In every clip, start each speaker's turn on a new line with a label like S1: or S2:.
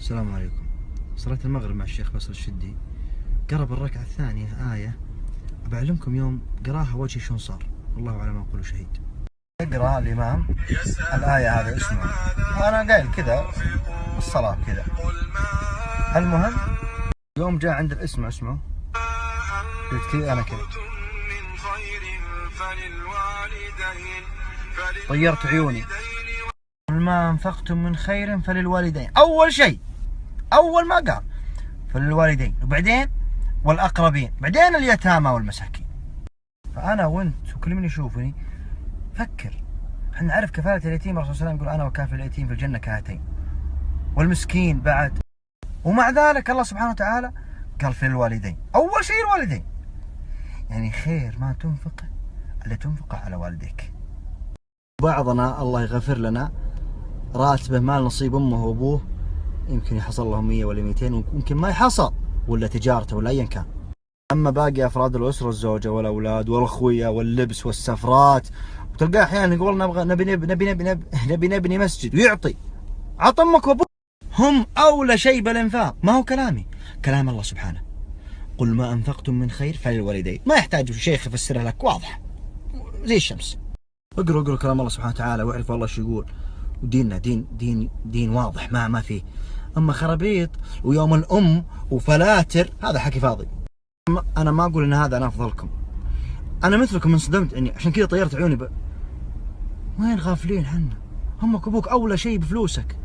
S1: السلام عليكم. صلاة المغرب مع الشيخ باسل الشدي، قرب الركعة الثانية آية أبعلمكم يوم قراها وجهي شلون صار، والله على ما أقول شهيد. يقرأ الإمام الآية هذا اسمه، وأنا قايل كذا الصلاة كذا. المهم يوم جاء عند الاسم اسمه قلت كذا أنا كذا، طيرت عيوني. قل ما أنفقتم من خير فللوالدين. أول شيء أول ما قال فللوالدين، وبعدين والأقربين، بعدين اليتامى والمساكين. فأنا وأنت وكل من يشوفني فكر، احنا نعرف كفالة اليتيم، الرسول صلى الله عليه وسلم يقول أنا وكافل اليتيم في الجنة كهاتين، والمسكين بعد. ومع ذلك الله سبحانه وتعالى قال في الوالدين. أول شيء الوالدين، يعني خير ما تنفقه إلا تنفقه على والديك. بعضنا الله يغفر لنا راتبه مال نصيب أمه وأبوه يمكن يحصل لهم 100 ولا 200، ويمكن ما يحصل، ولا تجارته ولا أيا كان. أما باقي أفراد الأسرة، الزوجة والأولاد والأخوية واللبس والسفرات، وتلقاه أحيانا يقول نبغى نبني مسجد، ويعطي عط أمك وأبوك. هم أولى شيء بالإنفاق، ما هو كلامي، كلام الله سبحانه. قل ما أنفقتم من خير فللوالدين، ما يحتاج شيخ يفسرها لك، واضح زي الشمس. اقرأ كلام الله سبحانه وتعالى واعرف الله شو يقول، وديننا دين واضح ما فيه. أما خرابيط ويوم الأم وفلاتر هذا حكي فاضي. أنا ما أقول إن هذا أنا أفضلكم، أنا مثلكم انصدمت يعني، عشان كذا طيرت عيوني وين غافلين حنا؟ أمك وأبوك أولى شيء بفلوسك.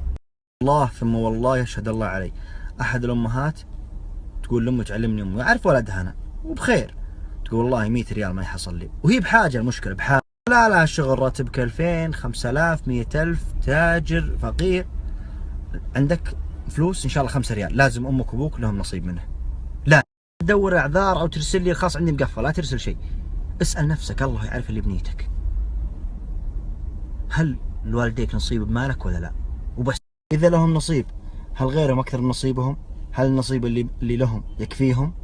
S1: الله ثم والله يشهد الله علي، أحد الأمهات تقول لأمك علمني أمي، أعرف ولدها أنا وبخير، تقول والله 100 ريال ما يحصل لي، وهي بحاجة، المشكلة بحاجة، لا شغل راتبك 2000 5000 100000 تاجر فقير، عندك فلوس إن شاء الله 5 ريال، لازم أمك وأبوك لهم نصيب منه. لا تدور أعذار أو ترسل لي الخاص عندي مقفل، لا ترسل شيء. اسأل نفسك، الله يعرف اللي بنيتك، هل لوالديك نصيب بمالك ولا لا؟ وبس. إذا لهم نصيب، هل غيرهم أكثر من نصيبهم؟ هل النصيب اللي لهم يكفيهم؟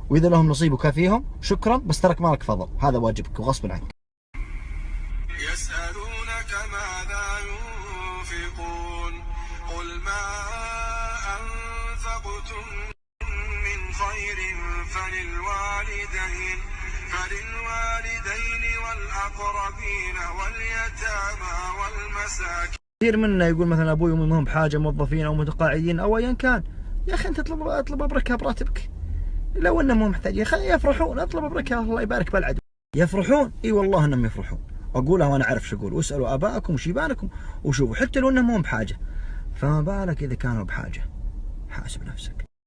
S1: وإذا لهم نصيب وكافيهم شكرا، بس ترك مالك فضل، هذا واجبك وغصب عنك.
S2: يسألونك ماذا ينفقون قل ما أنفقتم من خير فللوالدين والأقربين واليتامى والمساكين.
S1: كثير منا يقول مثلا أبوي وأمي مهم بحاجة، موظفين أو متقاعدين أو أيا كان، يا أخي أنت اطلب بركة براتبك، لو أنهم مو محتاجين يفرحون، اطلب بركة، الله يبارك بالعدو. يفرحون، اي والله انهم يفرحون، اقولها وانا اعرف شو اقول. واسالوا ابائكم وشيبانكم وشوفوا، حتى لو انهم مو بحاجه، فما بالك اذا كانوا بحاجه. حاسب نفسك.